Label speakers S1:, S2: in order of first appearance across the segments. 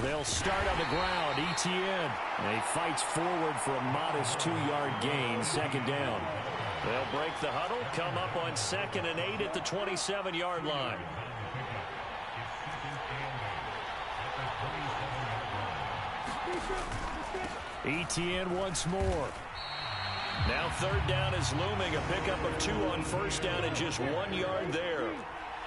S1: They'll start on the ground. Etienne. He fights forward for a modest 2-yard gain. Second down. They'll break the huddle, come up on 2nd and 8 at the 27-yard line. Etienne once more. Now 3rd down is looming. A pickup of 2 on 1st down and just 1 yard there.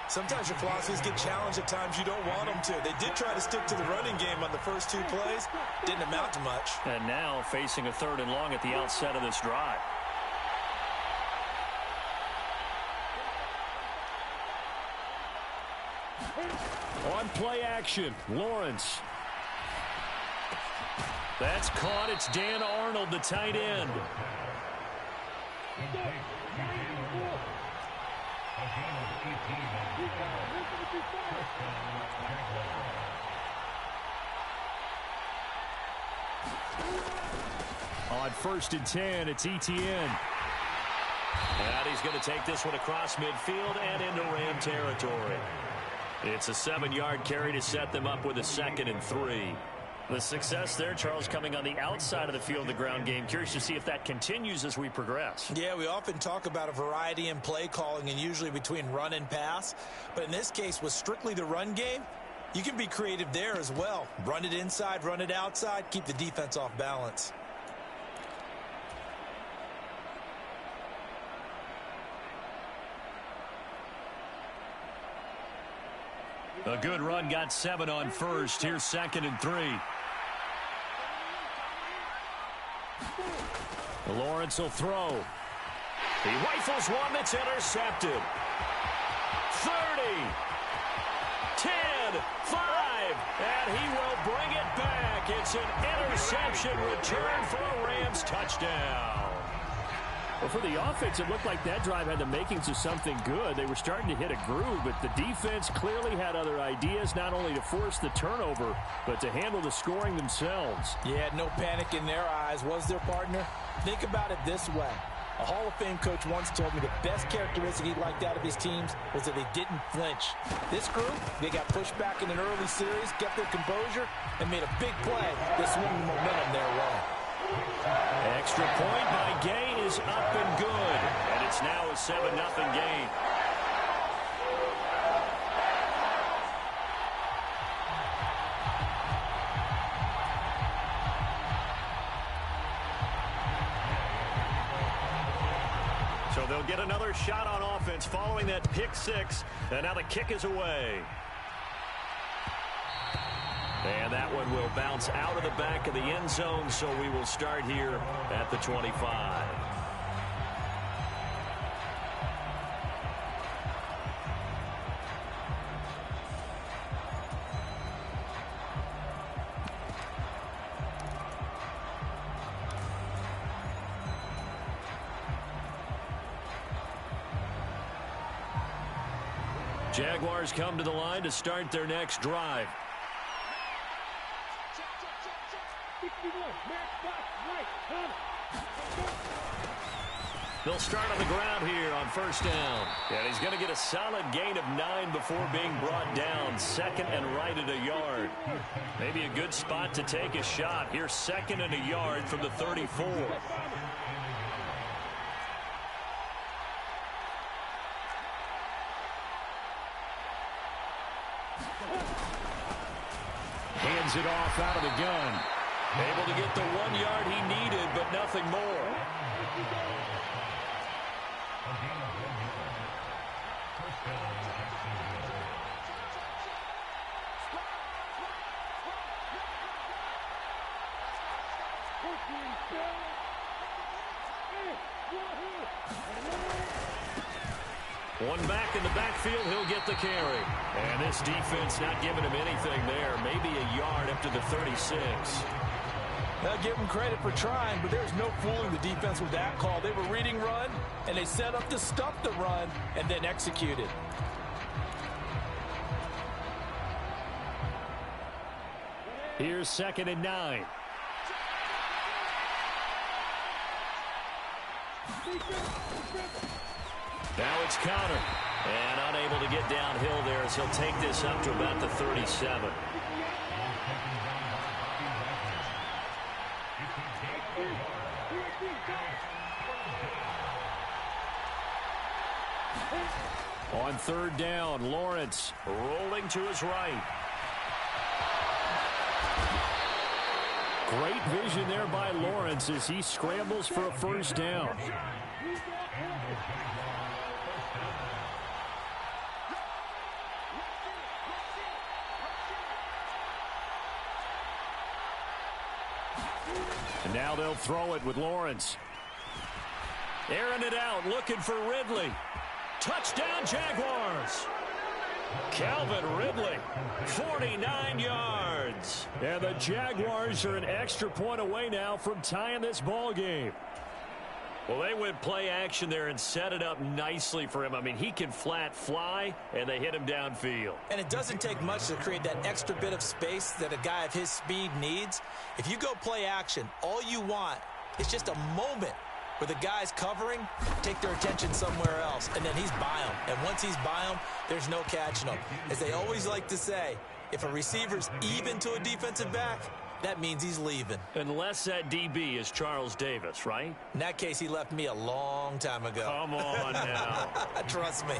S2: Sometimes your philosophies get challenged at times you don't want them to. They did try to stick to the running game on the first 2 plays. Didn't amount to much.
S1: And now facing a 3rd and long at the outset of this drive. On play action, Lawrence. That's caught. It's Dan Arnold, the tight end. On 1st and 10, it's Etienne. And he's going to take this one across midfield and into Ram territory. It's a 7-yard carry to set them up with a 2nd and 3. The success there, Charles, coming on the outside of the field, the ground game. Curious to see if that continues as we progress.
S2: Yeah, we often talk about a variety in play calling and usually between run and pass. But in this case, with strictly the run game, you can be creative there as well. Run it inside, run it outside, keep the defense off balance.
S1: A good run, got 7 on 1st. Here's 2nd and 3. Lawrence will throw. He rifles one that's intercepted. 30, 10, 5, and he will bring it back. It's an interception return for a Rams touchdown. Well, for the offense, it looked like that drive had the makings of something good. They were starting to hit a groove, but the defense clearly had other ideas, not only to force the turnover, but to handle the scoring themselves.
S2: Yeah, no panic in their eyes, was there, partner? Think about it this way. A Hall of Fame coach once told me the best characteristic he liked out of his teams was that they didn't flinch. This group, they got pushed back in an early series, kept their composure, and made a big play to swing the momentum their way.
S1: Extra point by Gay is up and good. And it's now a 7-0 game. So they'll get another shot on offense following that pick 6. And now the kick is away. And that one will bounce out of the back of the end zone, so we will start here at the 25. Jaguars come to the line to start their next drive. They'll start on the ground here on 1st down. And he's going to get a solid gain of 9 before being brought down. 2nd and right at a yard. Maybe a good spot to take a shot. Here's 2nd and a yard from the 34. Hands it off out of the gun. Able to get the 1 yard he needed, but nothing more. One back in the backfield, he'll get the carry. And this defense not giving him anything there. Maybe a yard up to the 36.
S2: I'll give them credit for trying, but there's no fooling the defense with that call. They were reading run, and they set up to stop the run, and then executed.
S1: Here's 2nd and 9. Now it's counter. And unable to get downhill there as he'll take this up to about the 37. On third down, Lawrence rolling to his right. Great vision there by Lawrence as he scrambles for a first down. And now they'll throw it with Lawrence. Airing it out, looking for Ridley. Touchdown, Jaguars. Calvin Ridley, 49 yards. And the Jaguars are an extra point away now from tying this ball game. Well, they went play action there and set it up nicely for him. I mean, he can flat fly, and they hit him downfield. And it doesn't take much to create that extra bit of space that a guy of his speed needs. If you go play action, all you want is just a moment where the guy's covering, take their attention somewhere else, and then he's by him. And once he's by him, there's no catching him. As they always like to say, if a receiver's even to a defensive back, that means he's leaving. Unless that DB is Charles Davis, right? In that case, he left me a long time ago. Come on now. Trust me.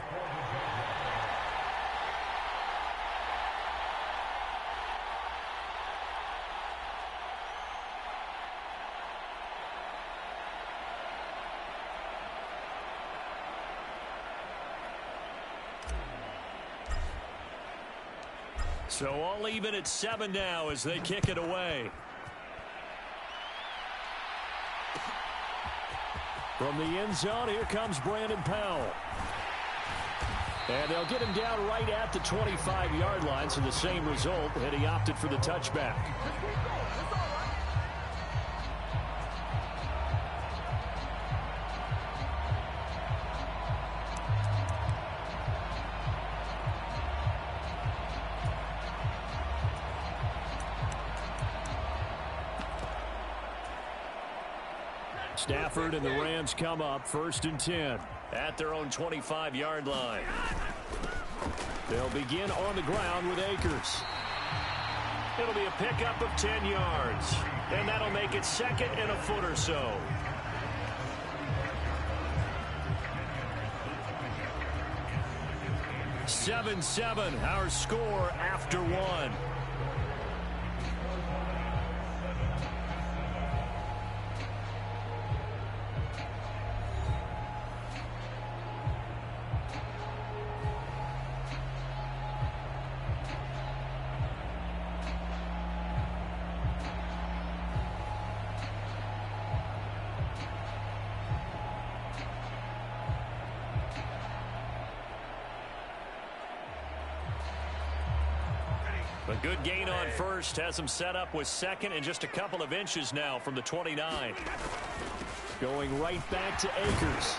S1: So all even at 7 now as they kick it away. From the end zone, here comes Brandon Powell. And they'll get him down right at the 25-yard line, so the same result, and he opted for the touchback. Stafford and the Rams come up 1st and 10 at their own 25-yard line. They'll begin on the ground with Akers. It'll be a pickup of 10 yards, and that'll make it 2nd and a foot or so. Seven, our score after 1. A good gain on first, has him set up with 2nd and just a couple of inches now from the 29. Going right back to Akers.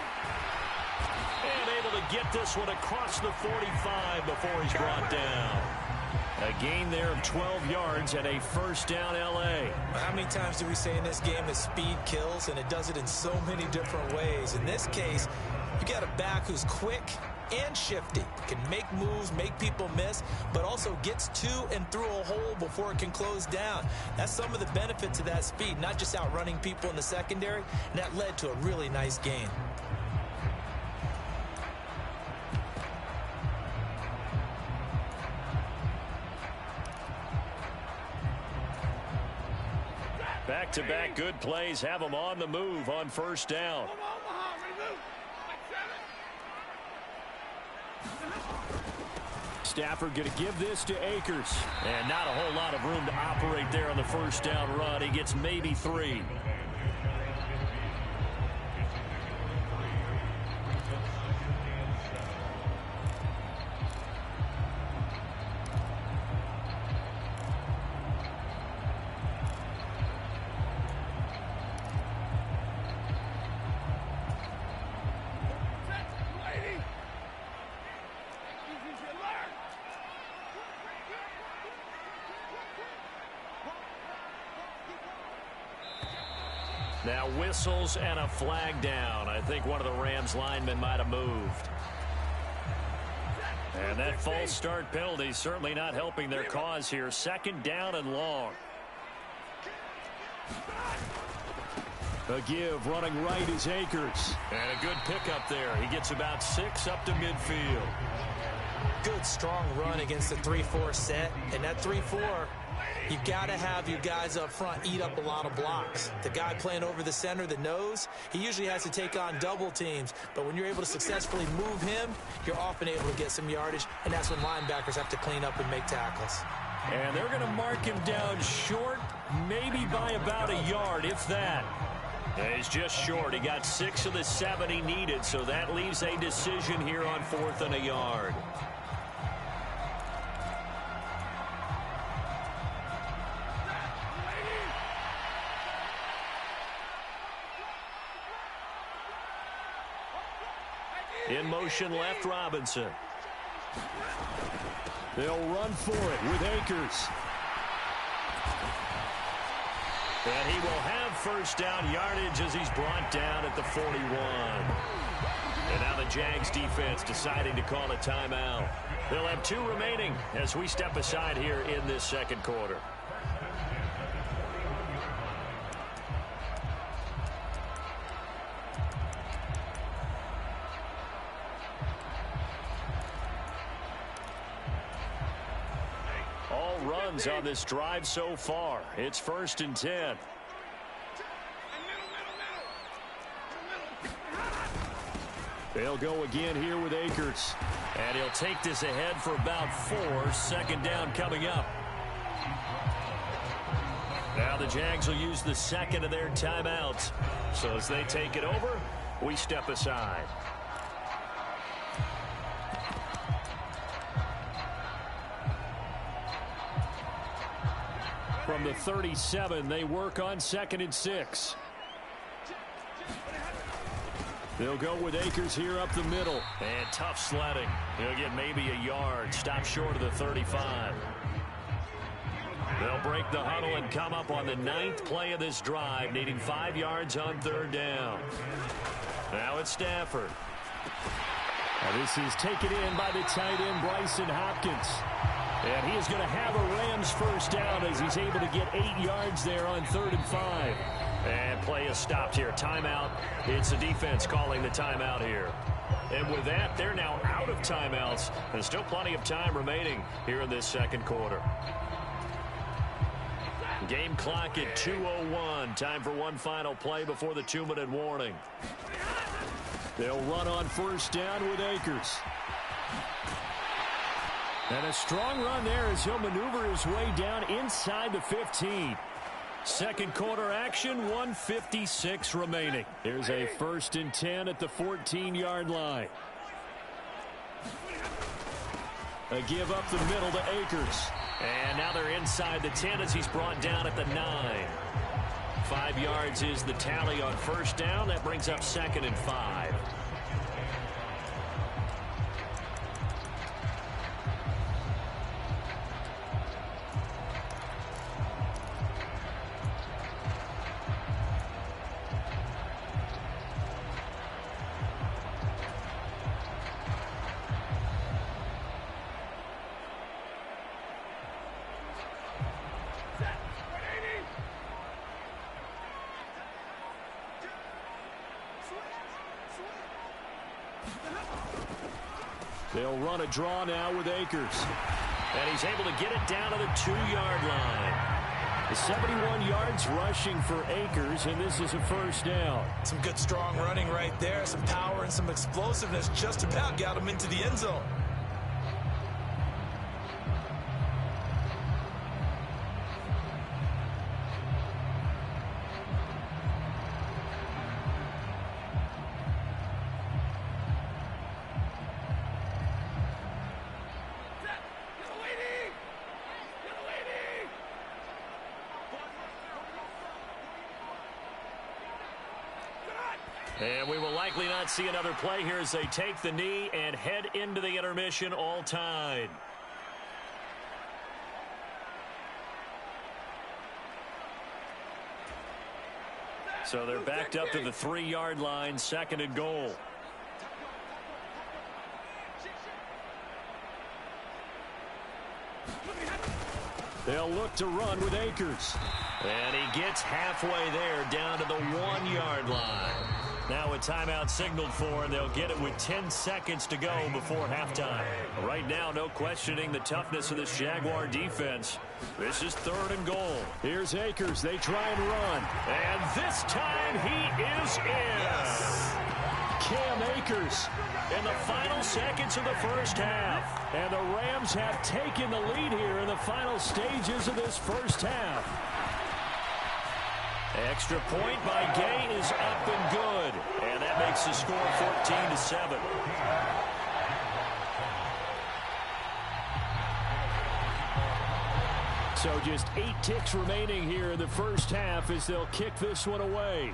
S1: And able to get this one across the 45 before he's brought down. A gain there of 12 yards and a first down L.A. How many times do we say in this game that speed kills, and it does it in so many different ways? In this case, you got a back who's quick and shifty, can make moves, make people miss, but also gets to and through a hole before it can close down. That's some of the benefits of that speed, not just outrunning people in the secondary, and that led to a really nice gain. Back-to-back good plays have them on the move on first down. Stafford going to give this to Akers. And not a whole lot of room to operate there on the first down run. He gets maybe 3. Now whistles and a flag down. I think one of the Rams linemen might have moved. And that false start penalty certainly not helping their cause here. 2nd down and long. A give running right is Akers. And a good pickup there. He gets about 6 up to midfield.
S2: Good, strong run against the 3-4 set. And that 3-4, you've got to have your guys up front eat up a lot of blocks. The guy playing over the center, the nose, he usually has to take on double teams. But when you're able to successfully move him, you're often able to get some yardage. And that's when linebackers have to clean up and make tackles.
S1: And they're going to mark him down short, maybe by about a yard, if that. He's just short. He got 6 of the 7 he needed, so that leaves a decision here on 4th and a yard. In motion left, Robinson. They'll run for it with Akers. And he will have first down yardage as he's brought down at the 41. And now the Jags defense deciding to call a timeout. They'll have 2 remaining as we step aside here in this second quarter. All runs on this drive so far. It's 1st and 10. They'll go again here with Akers. And he'll take this ahead for about 4. 2nd down coming up. Now the Jags will use the 2nd of their timeouts. So as they take it over, we step aside. From the 37, they work on 2nd and 6. They'll go with Akers here up the middle. And tough sledding. He'll get maybe a yard. Stop short of the 35. They'll break the huddle and come up on the 9th play of this drive, needing 5 yards on 3rd down. Now it's Stafford. Now this is taken in by the tight end, Bryson Hopkins. And he is going to have a Rams first down as he's able to get 8 yards there on 3rd and 5. And play is stopped here. Timeout. It's the defense calling the timeout here. And with that, they're now out of timeouts. And still plenty of time remaining here in this second quarter. Game clock at 2:01. Time for one final play before the 2-minute warning. They'll run on first down with Akers. And a strong run there as he'll maneuver his way down inside the 15. Second quarter action, 1:56 remaining. Here's a 1st and 10 at the 14-yard line. A give up the middle to Akers. And now they're inside the 10 as he's brought down at the 9. 5 yards is the tally on first down. That brings up 2nd and 5. They'll run a draw now with Akers. And he's able to get it down to the 2-yard line. 71 yards rushing for Akers, and this is a first down.
S2: Some good strong running right there. Some power and some explosiveness just about got him into the end zone.
S1: And we will likely not see another play here as they take the knee and head into the intermission all tied. So they're backed up to the 3-yard line, 2nd and goal. They'll look to run with Akers. And he gets halfway there, down to the 1-yard line. Now a timeout signaled for, and they'll get it with 10 seconds to go before halftime. Right now, no questioning the toughness of this Jaguar defense. This is 3rd and goal. Here's Akers. They try and run. And this time he is in. Yes. Cam Akers in the final seconds of the first half. And the Rams have taken the lead here in the final stages of this first half. Extra point by Gay is up and good. And that makes the score 14-7. So just 8 ticks remaining here in the first half as they'll kick this one away.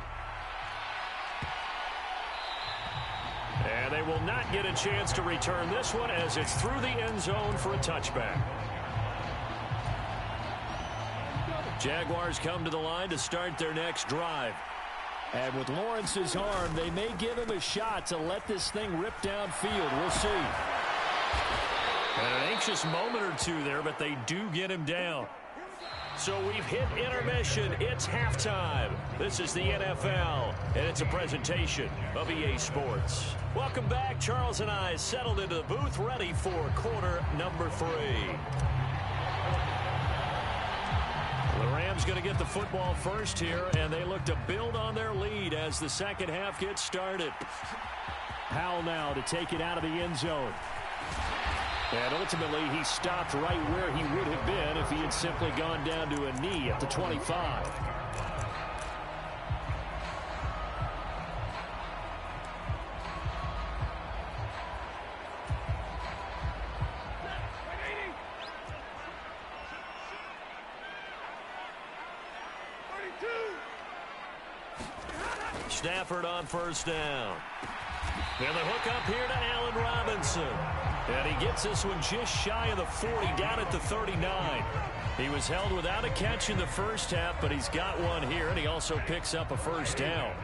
S1: And they will not get a chance to return this one as it's through the end zone for a touchback. Jaguars come to the line to start their next drive. And with Lawrence's arm, they may give him a shot to let this thing rip downfield. We'll see. And an anxious moment or two there, but they do get him down. So we've hit intermission. It's halftime. This is the NFL, and it's a presentation of EA Sports. Welcome back. Charles and I settled into the booth, ready for quarter number 3. The Rams going to get the football first here, and they look to build on their lead as the second half gets started. Powell now to take it out of the end zone. And ultimately, he stopped right where he would have been if he had simply gone down to a knee at the 25. Stafford on first down. And the hook up here to Allen Robinson. And he gets this one just shy of the 40, down at the 39. He was held without a catch in the first half, but he's got one here, and he also picks up a first down.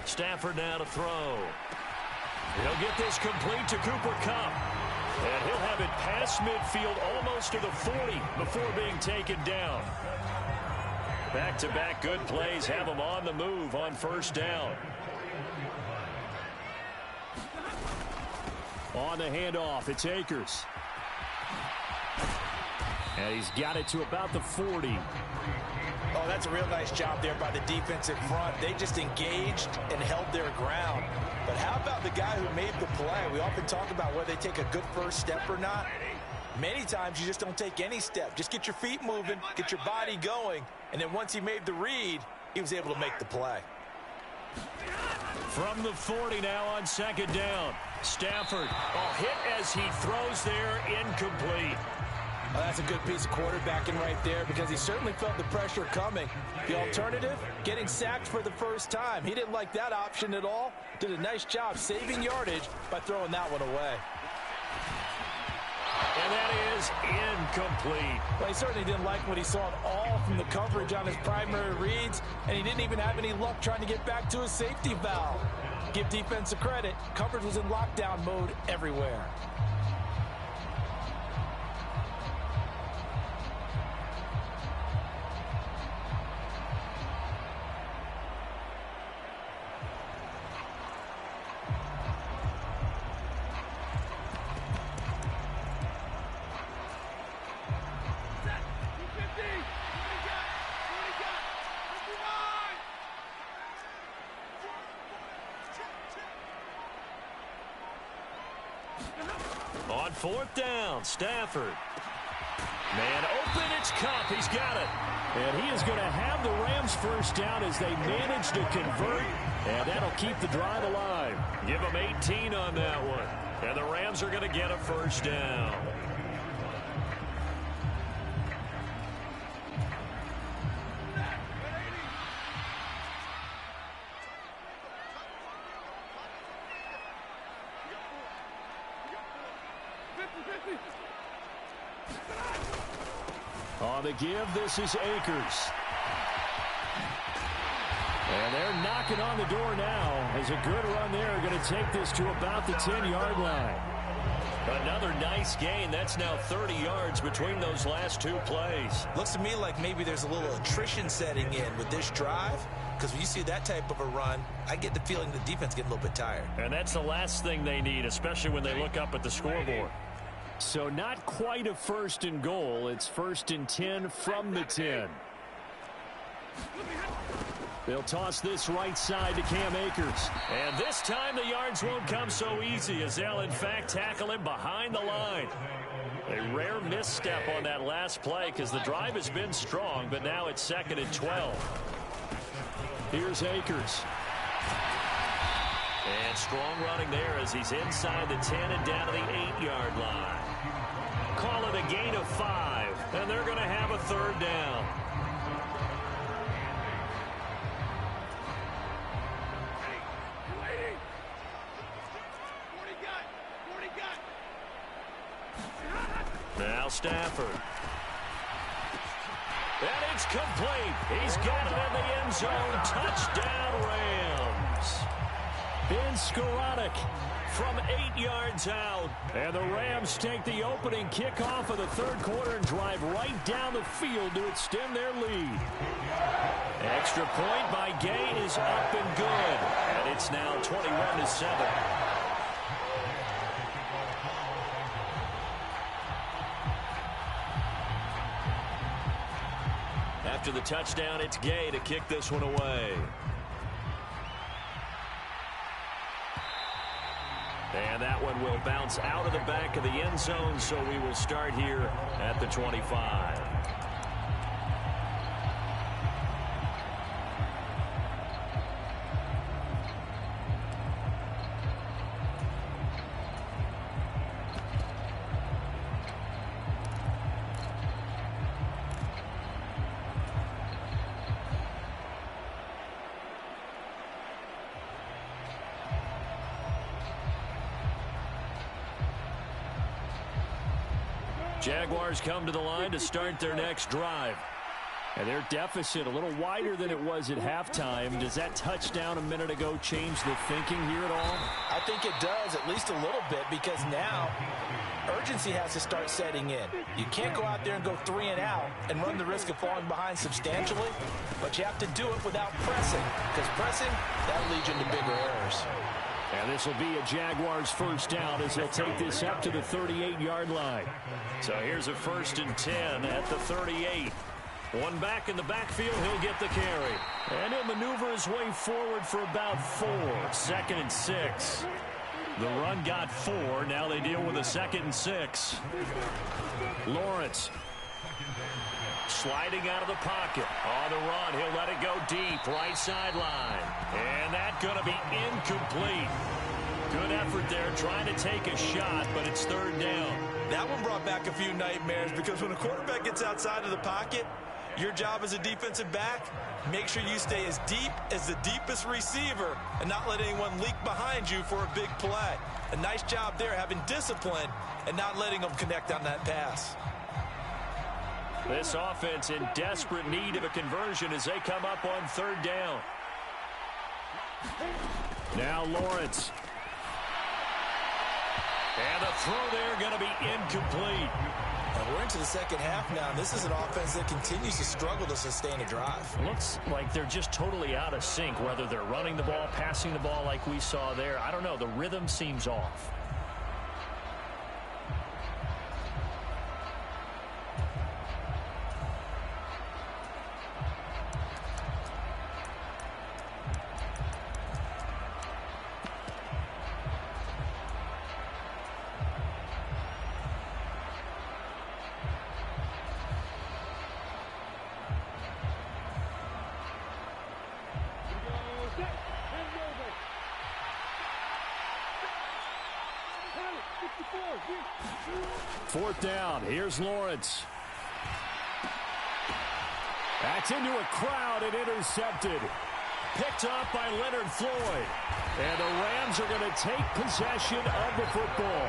S1: Stafford now to throw. He'll get this complete to Cooper Kupp. And he'll have it past midfield almost to the 40 before being taken down. Back-to-back good plays have him on the move on first down. On the handoff, it's Akers. And he's got it to about the 40.
S2: Oh, that's a real nice job there by the defensive front. They just engaged and held their ground. But how about the guy who made the play? We often talk about whether they take a good first step or not. Many times you just don't take any step. Just get your feet moving, get your body going, and then once he made the read, he was able to make the play.
S1: From the 40 now on second down. Stafford, hit as he throws there, incomplete.
S2: Well, that's a good piece of quarterbacking right there because he certainly felt the pressure coming. The alternative, getting sacked for the first time. He didn't like that option at all. Did a nice job saving yardage by throwing that one away.
S1: And that is incomplete.
S2: Well, he certainly didn't like what he saw at all from the coverage on his primary reads, and he didn't even have any luck trying to get back to his safety valve. Give defense a credit. Coverage was in lockdown mode everywhere.
S1: On fourth down, Stafford. Man open, it's Kupp. He's got it. And he is going to have the Rams first down as they manage to convert. And that'll keep the drive alive. Give them 18 on that one. And the Rams are going to get a first down. On the give, this is Akers. And they're knocking on the door now as a good run there. Going to take this to about the 10-yard line. Another nice gain. That's now 30 yards between those last two plays.
S2: Looks to me like maybe there's a little attrition setting in with this drive, because when you see that type of a run, I get the feeling the defense getting a little bit tired.
S1: And that's the last thing they need, especially when they look up at the scoreboard. So not quite a 1st and goal. It's 1st and 10 from the 10. They'll toss this right side to Cam Akers. And this time the yards won't come so easy, as they'll in fact tackle him behind the line. A rare misstep on that last play because the drive has been strong, but now it's 2nd and 12. Here's Akers. And strong running there as he's inside the 10 and down to the 8-yard line. Call it a gain of 5, and they're going to have a 3rd down. Now Stafford. And it's complete. He's got it in the end zone. Touchdown, Rams. Ben Skoranek from 8 yards out. And the Rams take the opening kickoff of the 3rd quarter and drive right down the field to extend their lead. Extra point by Gay is up and good. And it's now 21-7. After the touchdown, it's Gay to kick this one away. And that one will bounce out of the back of the end zone, so we will start here at the 25. Jaguars come to the line to start their next drive. And their deficit a little wider than it was at halftime. Does that touchdown a minute ago change the thinking here at all?
S2: I think it does, at least a little bit, because now urgency has to start setting in. You can't go out there and go 3 and out and run the risk of falling behind substantially, but you have to do it without pressing, because pressing, that'll lead you into bigger errors.
S1: And this will be a Jaguars 1st down as they'll take this up to the 38-yard line. So here's a 1st and 10 at the 38. One back in the backfield, he'll get the carry. And he'll maneuver his way forward for about 4. 2nd and 6. The run got 4. Now they deal with a 2nd and 6. Lawrence sliding out of the pocket. On the run, he'll let it go deep. Right sideline. And that's going to be incomplete. Good effort there trying to take a shot, but it's 3rd down.
S2: That one brought back a few nightmares, because when a quarterback gets outside of the pocket, your job as a defensive back, make sure you stay as deep as the deepest receiver and not let anyone leak behind you for a big play. A nice job there, having discipline and not letting them connect on that pass.
S1: This offense in desperate need of a conversion as they come up on 3rd down. Now Lawrence. And the throw there going to be incomplete.
S2: And we're into the 2nd half now. This is an offense that continues to struggle to sustain a drive.
S1: Looks like they're just totally out of sync, whether they're running the ball, passing the ball like we saw there. I don't know. The rhythm seems off. Fourth down. Here's Lawrence. That's into a crowd and intercepted. Picked up by Leonard Floyd. And the Rams are going to take possession of the football.